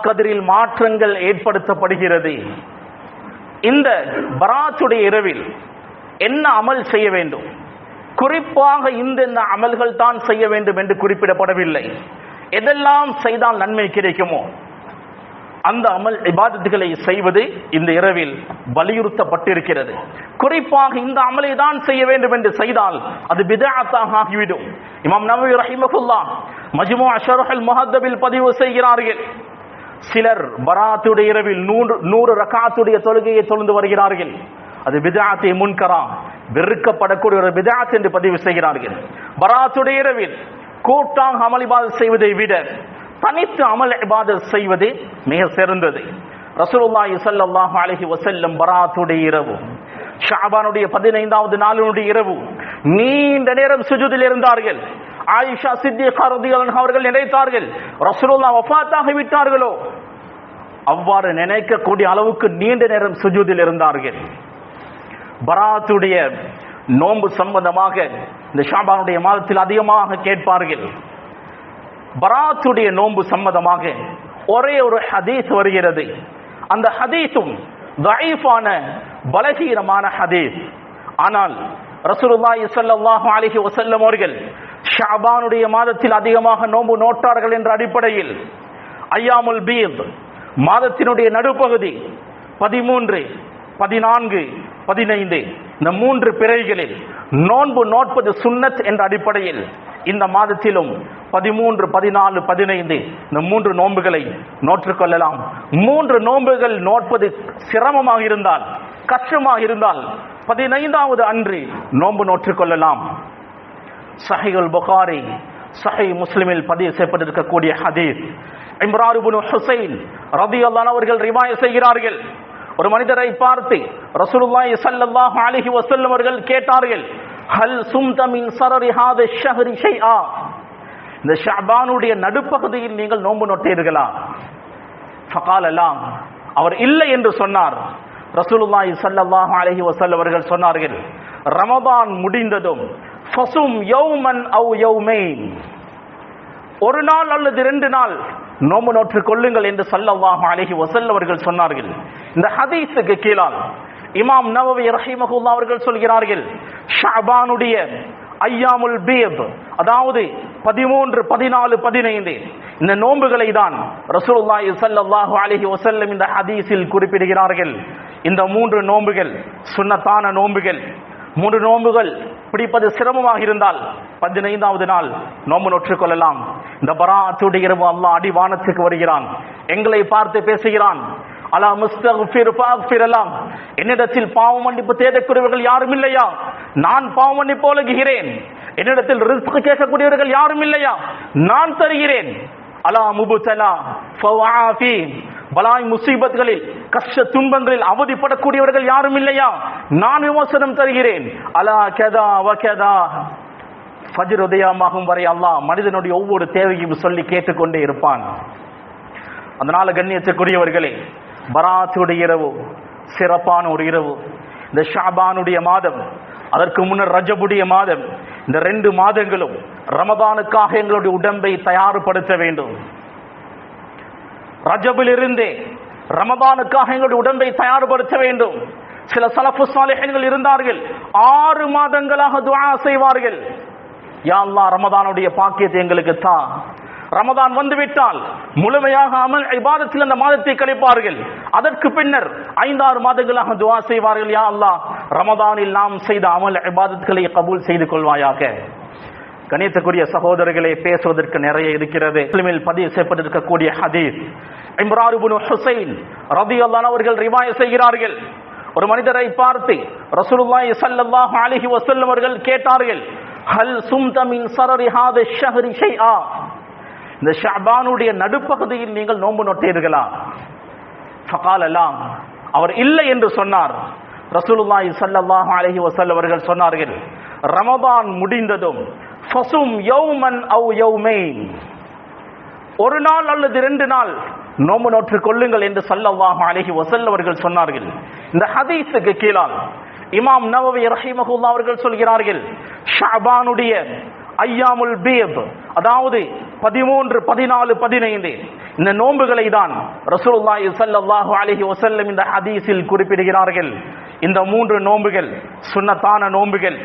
கதிரில் மாற்றங்கள் ஏற்படுத்தப்படுகிறது. இந்த பராத்துடைய இரவில் என்ன அமல் செய்ய வேண்டும், குறிப்பாக இந்த அமல்கள் தான் செய்ய வேண்டும் என்று குறிப்பிடப்படவில்லை. எதெல்லாம் செய்தால் நன்மை கிடைக்குமோ அந்த அமல் இபாதத்துகளை செய்வது இந்த இரவில் வலியுறுத்தப்பட்டிருக்கிறது. குறிப்பாக இந்த அமலை தான் செய்ய வேண்டும் என்று செய்தால் அது பித்அத்தாக ஆகிவிடும். இமாம் நவவி ரஹிமஹுல்லாஹ் மஜ்மூ ஷர்ஹுல் முஹத்தபில் பதிவு செய்கிறார்கள், சிலர் பராத்துடைய இரவில் 100 ரக்காத்துடைய தொழுகையை தொழுந்து வருகிறார்கள். அது பித்அத்தே முன்கரா, வெறுக்கப்படக்கூடிய ஒரு பித்அத் என்று பதிவு செய்கிறார்கள். பராத்துடைய இரவில் கூட்டாக அமல் இபாதத் செய்வதை விட தனித்து அமல் இபாதத் செய்வது மிக சிறந்தது. ரசூலுல்லாஹி ஸல்லல்லாஹு அலைஹி வஸல்லம் பராத்துடைய இரவு, ஷஅபானுடைய 15வது நாளுடைய இரவு நீண்ட நேரம் சுஜூதில் இருந்தார்கள். ஆயிஷா சித்திகா ரலியல்லாஹு அன்ஹா அவர்கள் நினைத்தார்கள் ரசூலுல்லாஹ் வஃபாத்தாக விட்டார்களோ, அவ்வாறு நினைக்கக்கூடிய அளவுக்கு நீண்ட நேரம் சுஜூதில் இருந்தார்கள். பராத்துடைய நோன்பு சம்பந்தமாக இந்த ஷஅபானுடைய மாதத்தில் அதிகமாக கேட்பார்கள். பராத்துடைய நோன்பு சம்பந்தமாக ஒரே ஒரு ஹதீஸ் வருகிறது. அந்த ஹதீஸும் தஈஃபான பலகீனமான ஹதீஸ். ஆனால் ரசூலுல்லாஹி ஸல்லல்லாஹு அலைஹி வஸல்லம் அவர்கள் ஷஅபானுடைய மாதத்தில் அதிகமாக நோன்பு நோட்டார்கள் என்ற அடிப்படையில் அய்யாமுல் பீத் மாதத்தினுடைய நடுப்பகுதி 13, 14, 15 இந்த 3 பிறைகளில் நோன்பு நோட்பது சுன்னத் என்ற அடிப்படையில் இந்த மாதத்திலும் 13, 14, 15 இந்த 3 நோன்புகளை நோற்றுக்கொள்ளலாம். 3 நோன்புகள் நோட்பது சிரமமாக இருந்தால், கஷ்டமாக இருந்தால் 15வது அன்று நோன்பு நோற்றுக்கொள்ளலாம். சஹீஹுல் புகாரி, சஹீஹ் முஸ்லிமில் பதிவு செய்யப்பட்டிருக்கக்கூடிய ஹதீஸ், இம்ரான் இப்னு ஹுசைன் ரலியல்லாஹு அன்ஹு அவர்கள் ரிவாயத் செய்கிறார்கள். ஒரு மனிதரை பார்த்து ரசூலுல்லாஹி ஸல்லல்லாஹு அலைஹி வஸல்லம் அவர்கள் கேட்டார்கள், ஹல் சும்த மின் ஸரரி ஹாத ஷஹ்ரி ஷைஆ, இந்த ஷஅபானுடைய நடுப்பகுதியில் நீங்கள் நோன்பு நோட்டீர்களா? ஃபகால லா, அவர் இல்லை என்று சொன்னார். ரசூலுல்லாஹி ஸல்லல்லாஹு அலைஹி வஸல்லம் அவர்கள் சொன்னார்கள், ரமதான் முடிந்ததும் ஃபஸும் யௌமன் அவ் யௌமைன், ஒரு நாள் அல்லது 2 நாள் நோன்பு நோற்றுக் கொள்ளுங்கள் என்று ஸல்லல்லாஹு அலைஹி வஸல்லம் அவர்கள் சொன்னார்கள். இந்த ஹதீஸுக்கு கீழால் இமாம் நவவி ரஹிமஹுல்லாஹ் அவர்கள் சொல்கிறார்கள், ஷஅபானுடைய அய்யாமுல் பீத் அதாவது 13, 14, 15 இந்த நோன்புகளை தான் ரசூலுல்லாஹி ஸல்லல்லாஹு அலைஹி வஸல்லம் இந்த ஹதீஸில் குறிப்பிடுகிறார்கள். இந்த 3 நோன்புகள் சுன்னத்தான நோன்புகள். 3 நோன்புகள் பிடிப்பது சிரமமாக இருந்தால் 15வது நாள் நோன்பு நோற்றுக் கொள்ளலாம். இந்த பராத்துடைய இரவு அல்லாஹ் அடிவானத்துக்கு வருகிறான், எங்களை பார்த்து பேசுகிறான், அலா முஸ்தக்ஃபிர் ஃபக்ஃபிரலாம், என்னிடத்தில் பாவ மன்னிப்பு தேடக்கூடியவர்கள் யாரும் இல்லையா? நான் பாவ மன்னிப்பு வழங்குகிறேன். என்னிடத்தில் ரிஸ்க் கேட்கக்கூடியவர்கள் யாரும் இல்லையா? நான் தருகிறேன். அலா முபுதலா ஃபவாஃபி, பலாய் முசீபத்களில் கஷ்ட துன்பங்களில் அவதிப்படக்கூடியவர்கள் யாரும் இல்லையா? நான் விமோசனம் தருகிறேன். அலா கதா வகதா, ஃபஜ்ர் உதயமாகும் வரை அல்லாஹ் மனிதனுடைய ஒவ்வொரு தேவையும் சொல்லி கேட்டுக்கொண்டே இருப்பான். அதனால கண்ணியத்துக்குரியவர்களே, பராத்துடைய இரவு சிறப்பான ஒரு இரவு. இந்த ஷஅபானுடைய மாதம், அதற்கு முன்னர் ரஜபுடைய மாதம், இந்த 2 மாதங்களும் ரமதானுக்காக எங்களுடைய உடம்பை தயார்படுத்த வேண்டும். ரஜபிலிருந்தே ரமதானுக்காக எங்களுடைய உடம்பை தயார்படுத்த வேண்டும். சில ஸலஃபு ஸாலிஹீன்கள் இருந்தார்கள், 6 மாதங்களாக துஆ செய்வார்கள், யா அல்லாஹ் ரமதானுடைய பாக்கியத்தை எங்களுக்கு தா. ரமதான் வந்துவிட்டால் முழுமையாக அமல் இபாதத்தில் அந்த மாதத்தை கழிப்பார்கள். அதற்கு பின்னர் 5-6 மாதங்களாக துஆ செய்வார்கள், யா அல்லாஹ் ரமதானில் நாம் செய்த அமல் இபாதத்களை கபூல் செய்து கொள்வாயாக. கணியத்துக்குரிய சகோதரர்களே, பேசுவதற்கு நிறைய இருக்கிறது. முஸ்லிமில் பதிவு செய்யப்பட்டிருக்கக்கூடிய ஹதீஸ், இம்ரான் இப்னு ஹுசைன் ரலியல்லாஹு அன்ஹு அவர்கள் ரிவாயத் செய்கிறார்கள். ஒரு மனிதரை பார்த்து ரசூலுல்லாஹி ஸல்லல்லாஹு அலைஹி வஸல்லம் அவர்கள் கேட்டார்கள், ஹல் சும்த மின் ஸரரி ஹாத ஷஹ்ரி ஷைஆ, இந்த ஷஅபானுடைய நடுப்பகுதியில் நீங்கள் நோன்பு நோட்டீர்களா? ஃபகால லா, அவர் இல்லை என்று சொன்னார். ரசூலுல்லாஹி ஸல்லல்லாஹு அலைஹி வஸல்லம் அவர்கள் சொன்னார்கள், ரமதான் முடிந்ததும் ஃபஸும் யௌமன் அவ் யௌமைன், ஒரு நாள் அல்லது 2 நாள் நோன்பு நோற்றுக் கொள்ளுங்கள் என்று ஸல்லல்லாஹு அலைஹி வஸல்லம் அவர்கள் சொன்னார்கள். இந்த ஹதீஸுக்கு கீழால் இமாம் நவவி ரஹிமஹுல்லாஹ் அவர்கள் சொல்கிறார்கள், ஷஅபானுடைய ஐயாமுல் பீத், அதாவது 13, 14, 15 இந்த நோன்புகளை தான் ரசூலுல்லாஹி ஸல்லல்லாஹு அலைஹி வஸல்லம் இந்த ஹதீஸில் குறிப்பிடுகிறார்கள். இந்த 3 நோன்புகள் சுன்னத்தான நோன்புகள்.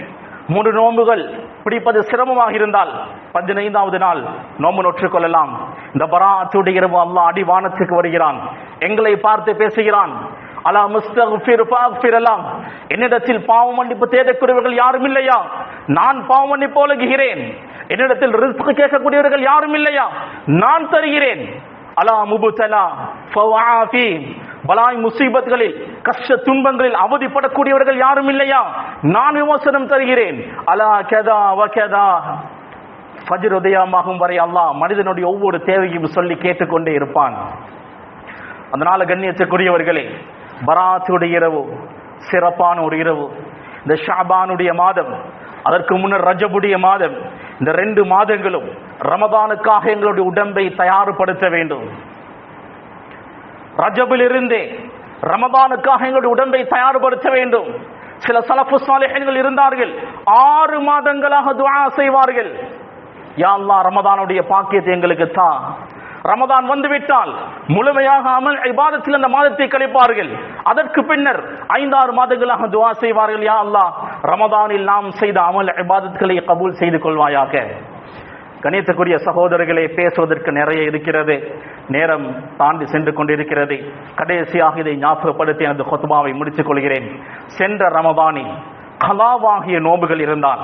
3 நோன்புகள் பிடிப்பது சிரமமாக இருந்தால் 15வது நாள் நோன்பு நோற்றுக் கொள்ளலாம். இந்த பராத்துடைய இரவு அல்லாஹ் அடிவானத்துக்கு வருகிறான், எங்களை பார்த்து பேசுகிறான். அலா முஸ்தக்ஃபிர் ஃபக்ஃபிரலாம், என்னிடத்தில் பாவ மன்னிப்பு தேடக்கூடியவர்கள் யாரும் இல்லையா? நான் பாவ மன்னிப்பு வழங்குகிறேன். என்னிடத்தில் ரிஸ்க் கேட்கக்கூடியவர்கள் யாரும் இல்லையா? நான் தருகிறேன். அலா முபுதலா ஃபவாஃபி, பலாய் முசீபத்களில் கஷ்ட துன்பங்களில் அவதிப்படக்கூடியவர்கள் யாரும் இல்லையா? நான் விமோசனம் தருகிறேன். அலா கதா வகதா, ஃபஜ்ர் உதயமாகும் வரை அல்லாஹ் மனிதனுடைய ஒவ்வொரு தேவையும் சொல்லி கேட்டுக்கொண்டே இருப்பான். அதனால கண்ணியத்துக்குரியவர்களே, பராத்துடைய இரவு சிறப்பான ஒரு இரவு. இந்த ஷாபானுடைய மாதம், அதற்கு முன்னர் ரஜபுடைய மாதம், இந்த 2 மாதங்களும் ரமதானுக்காக எங்களுடைய உடம்பை தயார்படுத்த வேண்டும். ரஜபிலிருந்தே ரமதானுக்காக எங்களுடைய உடம்பை தயார்படுத்த வேண்டும். சில சலஃபு சாலிஹீன்கள் இருந்தார்கள், 6 மாதங்களாக துஆ செய்வார்கள், யா அல்லாஹ் ரமதானுடைய பாக்கியத்தை எங்களுக்கு தா. ரமதான் வந்துவிட்டால் முழுமையாக அமல் இபாதத்தில் அந்த மாதத்தை கழிப்பார்கள். அதற்கு பின்னர் 5-6 மாதங்களாக துஆ செய்வார்கள், யா அல்லாஹ் ரமதானில் நாம் செய்த அமல் இபாதத்களை கபூல் செய்து கொள்வாயாக. கணியத்துக்குரிய சகோதரர்களே, பேசுவதற்கு நிறைய இருக்கிறது, நேரம் தாண்டி சென்று கொண்டிருக்கிறது. கடைசியாக இதை ஞாபகப்படுத்தி எனது ஹுத்பாவை முடித்துக் கொள்கிறேன். சென்ற ரமதானில் கலாவாகிய நோன்புகள் இருந்தால்